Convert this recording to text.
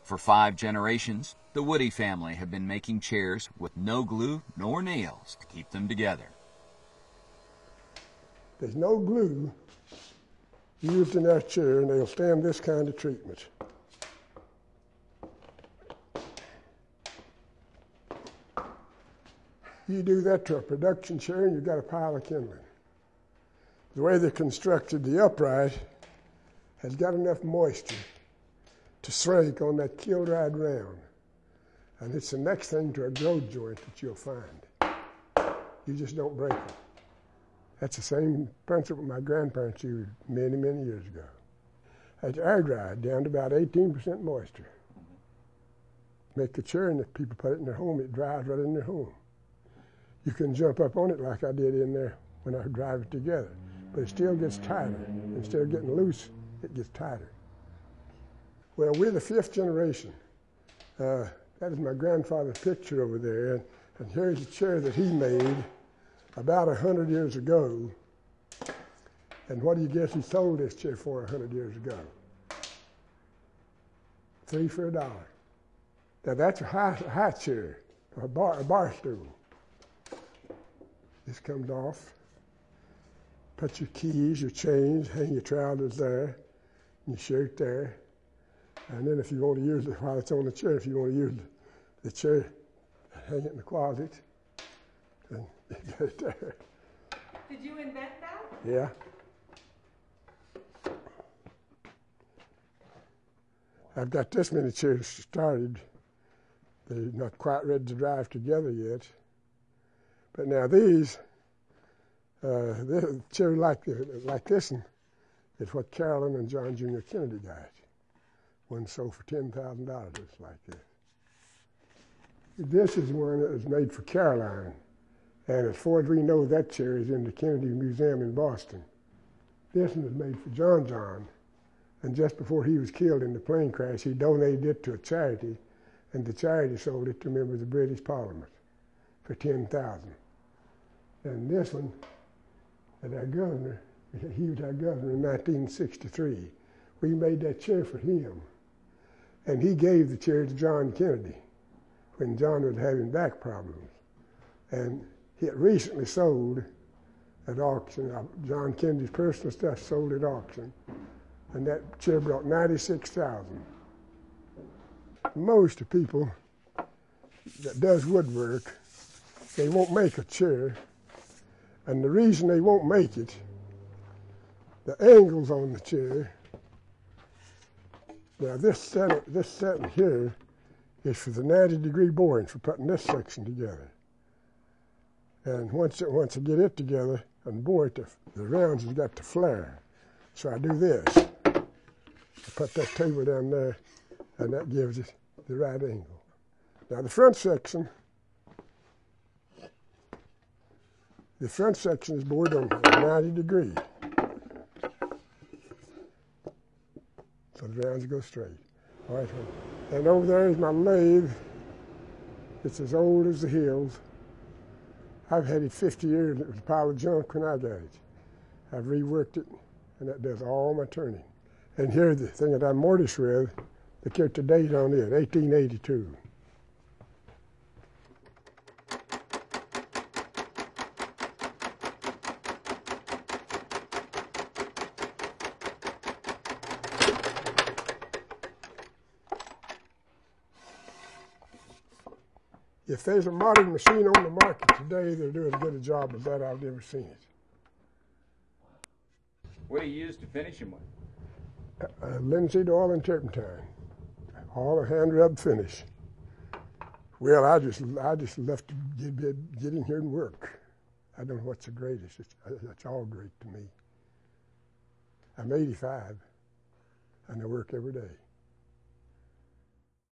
For 5 generations, the Woody family have been making chairs with no glue nor nails to keep them together. There's no glue used in that chair, and they'll stand this kind of treatment. You do that to a production chair and you've got a pile of kindling. The way they're constructed, the upright has got enough moisture to shrink on that kiln-dried round. And it's the next thing to a growth joint that you'll find. You just don't break it. That's the same principle my grandparents used many, many years ago. That's air dried down to about 18% moisture. Make the chair, and if people put it in their home, it dries right in their home. You can jump up on it like I did in there when I drive it together, but it still gets tighter. Instead of getting loose, it gets tighter. Well, we're the 5th generation. That is my grandfather's picture over there, and here's a chair that he made about 100 years ago. And what do you guess he sold this chair for 100 years ago? 3 for $1. Now that's a high chair, a bar stool. This comes off. Put your keys, your change, hang your trousers there, your shirt there. And then if you want to use it while it's on the chair, if you want to use the chair, hang it in the closet, and you get it there. Did you invent that? Yeah. I've got this many chairs started. They're not quite ready to drive together yet. But now these, the chair like this one is what Carolyn and John Jr. Kennedy got. One sold for $10,000 just like this. This is one that was made for Caroline. And as far as we know, that chair is in the Kennedy Museum in Boston. This one was made for John. And just before he was killed in the plane crash, he donated it to a charity, and the charity sold it to members of the British Parliament for $10,000. And this one, that our governor, he was our governor in 1963. We made that chair for him. And he gave the chair to John Kennedy when John was having back problems. And it recently sold at auction. John Kennedy's personal stuff sold at auction. And that chair brought $96,000. Most of people that does woodwork, they won't make a chair. And the reason they won't make it, the angles on the chair. Now this setting here is for the 90-degree boring for putting this section together. And once I get it together and bore it, the rounds has got to flare. So I do this. I put that table down there, and that gives it the right angle. Now the front section is bored on 90 degrees. So the rounds go straight. All right, and over there is my lathe. It's as old as the hills. I've had it 50 years, and it was a pile of junk when I got it. I've reworked it, and that does all my turning. And here's the thing that I mortise with, they kept the date on it, 1882. If there's a modern machine on the market today, they're doing as good a job as that. I've never seen it. What do you use to finish them with? Linseed oil and turpentine, all a hand rub finish. Well, I just left to get in here and work. I don't know what's the greatest. It's all great to me. I'm 85, and I work every day.